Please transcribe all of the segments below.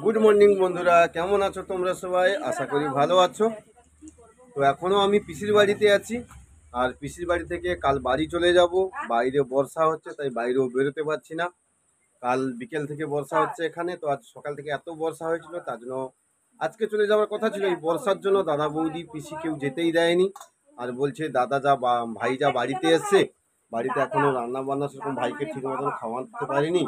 Good morning বন্ধুরা, কেমন আছো তোমরা সবাই? আশা করি ভালো আছো। তো এখনও আমি পিসির বাড়িতে আছি, আর পিসির বাড়ি থেকে কাল বাড়ি চলে যাব। বাইরে বর্ষা হচ্ছে, তাই বাইরেও বেরোতে পারছি না। কাল বিকেল থেকে বর্ষা হচ্ছে এখানে, তো আজ সকাল থেকে এত বর্ষা হয়েছিল, তার জন্য আজকে চলে যাওয়ার কথা ছিল। এই বর্ষার জন্য দাদা বৌদি পিসি কেউ যেতেই দেয়নি, আর বলছে দাদা যা ভাই যা বাড়িতে এসছে, বাড়িতে এখনো রান্না বান্না সেরকম ভাইকে ঠিক মতন খাওয়াতে পারিনি।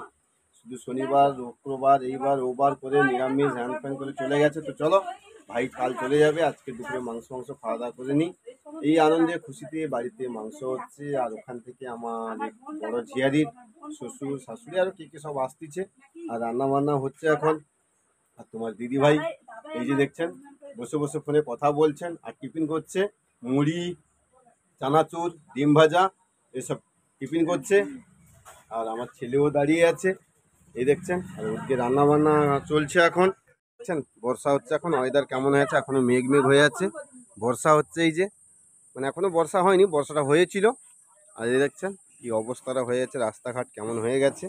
শুধু শনিবার শুক্রবার এইবার ওবার করে নিরামিষ হ্যান ফ্যান করে চলে গেছে। তো চলো, ভাই কাল চলে যাবে, আজকে দুপুরে মাংস খাওয়া দাওয়া করে নিই। এই আনন্দে খুশিতে বাড়িতে মাংস হচ্ছে, আর ওখান থেকে আমার বড় ঝিয়ারির শ্বশুর শাশুড়ি আরও কে কে সব আসতেছে, আর রান্না বান্না হচ্ছে এখন। আর তোমার দিদি ভাই এই যে দেখছেন বসে বসে ফোনে কথা বলছেন আর টিফিন করছে, মুড়ি চানাচুর ডিম ভাজা এসব টিফিন করছে। আর আমার ছেলেও দাঁড়িয়ে আছে, এই দেখছেন। আর ওদিকে রান্না বান্না চলছে এখন। দেখছেন বর্ষা হচ্ছে এখন, ওয়েদার কেমন হয়েছে, এখনো মেঘ মেঘ হয়ে আছে, বর্ষা হচ্ছে। এই যে মানে এখনো বর্ষা হয়নি, বর্ষাটা হয়েছিল। আর এই দেখছেন কি অবস্থাটা হয়ে যাচ্ছে, রাস্তাঘাট কেমন হয়ে গেছে।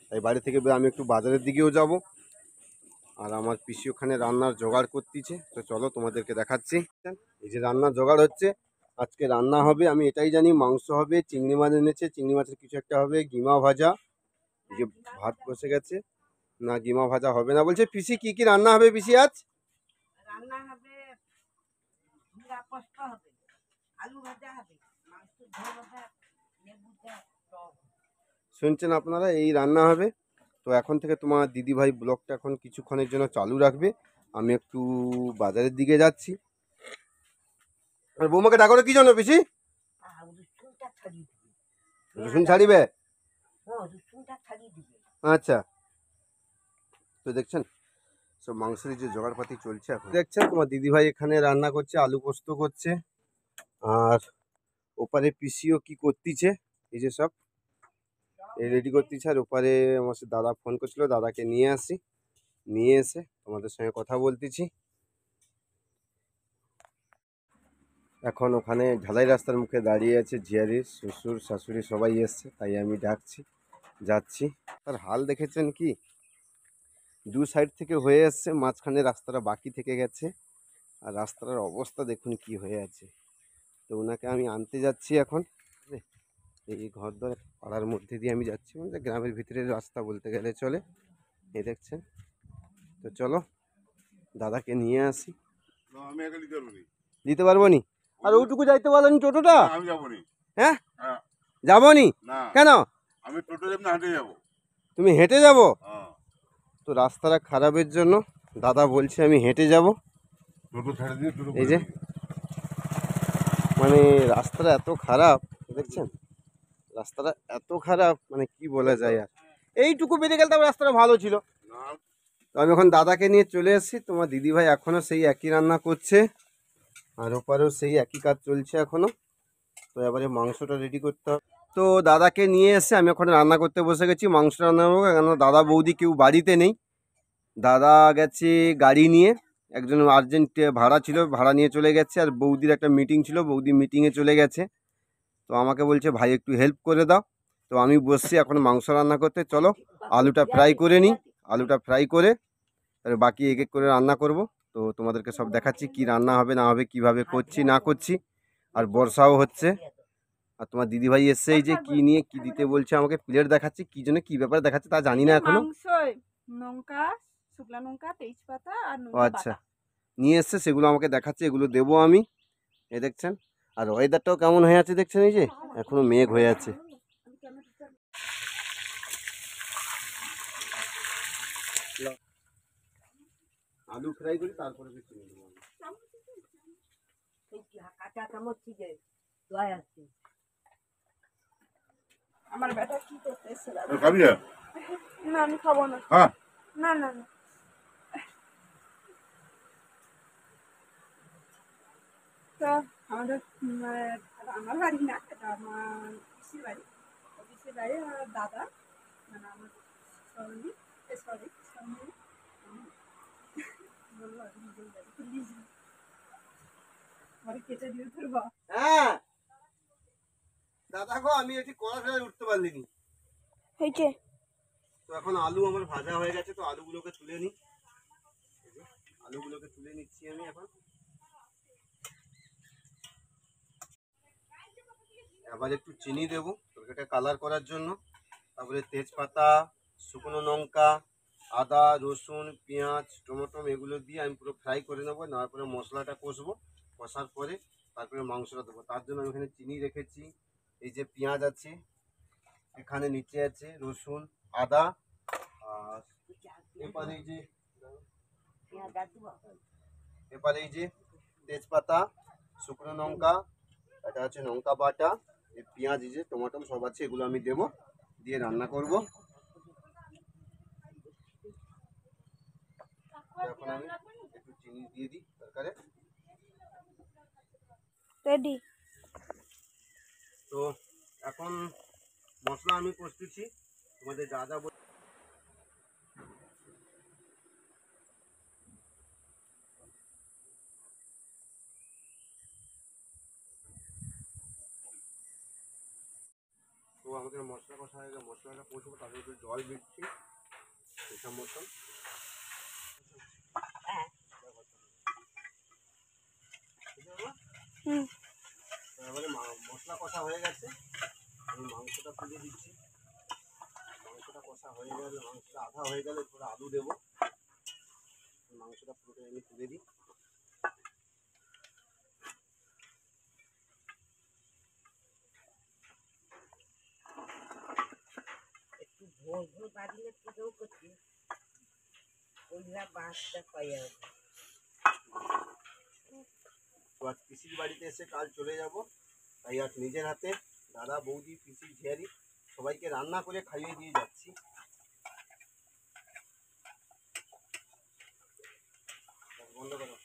তাই বাড়ি থেকে আমি একটু বাজারের দিকেও যাব। আর আমার পিসি ওখানে রান্নার জোগাড় করতেছে, তো চলো তোমাদেরকে দেখাচ্ছি। এই যে রান্নার জোগাড় হচ্ছে, আজকে রান্না হবে আমি এটাই জানি, মাংস হবে, চিংড়ি মাছ এনেছে, চিংড়ি মাছের কিছু একটা হবে, গিমা ভাজা। এই যে ভাত বসে গেছে, না গিমা ভাজা হবে না বলছে। পিসি কি কি রান্না হবে পিসি আজ? রান্না হবে, জিরা পোস্ত হবে, আলু ভাজা হবে, মাংসের ঝোল হবে, লেবু দিয়ে টক। শুনছেন আপনারা, এই রান্না হবে। তো এখন থেকে তোমার দিদিভাই ব্লগটা এখন কিছুক্ষণের জন্য চালু রাখবে, আমি একটু বাজারের দিকে যাচ্ছি। আর বৌমাকে ডাকো কি জন্য পিসি? রসুনটা ছাড়িয়ে দিবে। রসুন ছাড়িবে? রসুনটা ছাড়িয়ে দিবে। আচ্ছা। তো দেখছেন সব মাংসের যে জোগাড়পাতি চলছে এখন। দেখছেন তোমার দিদিভাই এখানে রান্না করছে, আলু পোস্ত করছে। আর ওপারে পিসিও কি করতেছে, এই যে সব এই রেডি করতেছে। আর ওপারে আমার সাথে দাদা ফোন করছিল, দাদাকে নিয়ে আসি, নিয়ে এসে তোমাদের সঙ্গে কথা বলতেছি। এখন ওখানে ঢালাই রাস্তার মুখে দাঁড়িয়ে আছে ঝিয়ারির শ্বশুর শাশুড়ি, সবাই এসছে, তাই আমি ডাকছি, যাচ্ছি। তার হাল দেখেছেন কি, দু সাইড থেকে হয়ে আসছে, মাঝখানে রাস্তাটা বাকি থেকে গেছে। আর রাস্তার অবস্থা দেখুন কি হয়ে আছে। তো ওনাকে আমি আনতে যাচ্ছি এখন। এই ঘর ধরে পাড়ার মধ্যে দিয়ে আমি যাচ্ছি, মানে গ্রামের ভিতরে রাস্তা বলতে গেলে চলে। এই দেখছেন। তো চলো দাদাকে নিয়ে আসি। দিতে পারবো নি? আর ওইটুকু যাইতে পারলেন টোটোটা? আমি যাবো নি। হ্যাঁ যাবো নি? কেন? আমি টোটো যাবো না, হেঁটে যাবো। তুমি হেঁটে যাবো? তো রাস্তাটা খারাপের জন্য দাদা বলছে আমি হেঁটে যাব। টোটো ছেড়ে দিয়ে টোটো এই যে মানে রাস্তাটা এত খারাপ, দেখছেন রাস্তাটা এত খারাপ, মানে কি বলা যায়। আর এইটুকু বেরিয়ে গেলে তো রাস্তাটা ভালো ছিল। তো আমি এখন দাদাকে নিয়ে চলে এসেছি, তোমার দিদিভাই এখনও সেই একই রান্না করছে, আর ওপারেও সেই একই কাজ চলছে এখনও। তো এবারে মাংসটা রেডি করতে হবে। তো দাদাকে নিয়ে এসে আমি এখন রান্না করতে বসে গেছি, মাংস রান্না করবো। কেন দাদা বৌদি কেউ বাড়িতে নেই, দাদা গেছে গাড়ি নিয়ে, একজন আর্জেন্ট ভাড়া ছিল, ভাড়া নিয়ে চলে গেছে। আর বৌদির একটা মিটিং ছিল, বৌদি মিটিংয়ে চলে গেছে। তো আমাকে বলছে ভাই একটু হেল্প করে দাও। তো আমি বসছি এখন মাংস রান্না করতে। চলো আলুটা ফ্রাই করে নিই, আলুটা ফ্রাই করে আর বাকি এক এক করে রান্না করব। তো তোমাদেরকে সব দেখাচ্ছি কি রান্না হবে না হবে, কিভাবে করছি না করছি। আর বর্ষাও হচ্ছে। আর তোমার দিদিভাই এসছে, এই যে কি নিয়ে কি দিতে বলছে আমাকে, প্লেট দেখাচ্ছি, কি জন্য কি ব্যাপারে দেখাচ্ছে তা জানি না এখনো। লঙ্কা, শুকনো লঙ্কা, তেজপাতা আর ও আচ্ছা, নিয়ে এসছে, সেগুলো আমাকে দেখাচ্ছে, এগুলো দেবো আমি। এই দেখছেন। আর ওয়েদারটাও কেমন হয়ে আছে দেখছেন, এই যে এখনো মেঘ হয়ে আছে। আলু ফ্রাই করি তারপরে কাঁচা চামচ থেকে দোয়া আসছে। আমার বেটা কি করতেছে? খাবি না? না আমি খাবো না। হ্যাঁ, না না না। তো আমাদের আমার বাড়ি না, এটা আমার পিসির বাড়ি। পিসির বাড়ি আমার দাদা, মানে আমার সঙ্গী, সরি সঙ্গী বলবো নিজের বাড়ি, প্লিজ আমার কেটে দিয়ে ফেলবো। হ্যাঁ দাদা গো, আমি এটি কড়া ফেলে উঠতে পারলিনি। হয়েছে। তো এখন আলু আমার ভাজা হয়ে গেছে, তো আলুগুলোকে তুলে নিই। আলুগুলোকে তুলে নিচ্ছি আমি এখন। আবার একটু চিনি দেবো তরকারিটা কালার করার জন্য। তারপরে তেজপাতা, শুকনো লঙ্কা, আদা, রসুন, পেঁয়াজ, টমেটো এগুলো দিয়ে আমি পুরো ফ্রাই করে নেবো। নেওয়ার পরে মশলাটা কষবো, কষার পরে তারপরে মাংসটা দেবো। তার জন্য আমি এখানে চিনি রেখেছি, এই যে পেঁয়াজ আছে, এখানে নিচে আছে রসুন, আদা, আর এপারে এই যে তেজপাতা, শুকনো লঙ্কা, এটা হচ্ছে লঙ্কা বাটা, এই পেঁয়াজ, এই যে টমেটো সব আছে, এগুলো আমি দেবো, দিয়ে রান্না করব। এখন আমি একটু চিনি দিয়ে দিই তরকারি। রেডি। তো এখন মশলা আমি কষতেছি, তোমাদের যা যা তো আমাদের মশলা কষা হয়ে গেলে মশলাটা কষবো, তারপরে একটু জল দিচ্ছি এসব মতন। এবারে মশলা কষা হয়ে গেছে, আমি মাংসটা তুলে দিচ্ছি। মাংসটা কষা হয়ে গেলে, মাংসটা আধা হয়ে গেলে পুরো আলু দেবো। মাংসটা পুরোটাই আমি তুলে দিই। একটু ভোর ভোর বাড়িলে পুজোও করছি, ওইরা বাঁশটা পাই আর তো আজ পিসির বাড়িতে এসে কাল চলে যাব, তাই আজ নিজের হাতে দাদা, বৌদি, পিসি, ঝিয়ারি সবাইকে রান্না করে খাইয়ে দিয়ে যাচ্ছি। বন্ধ করো।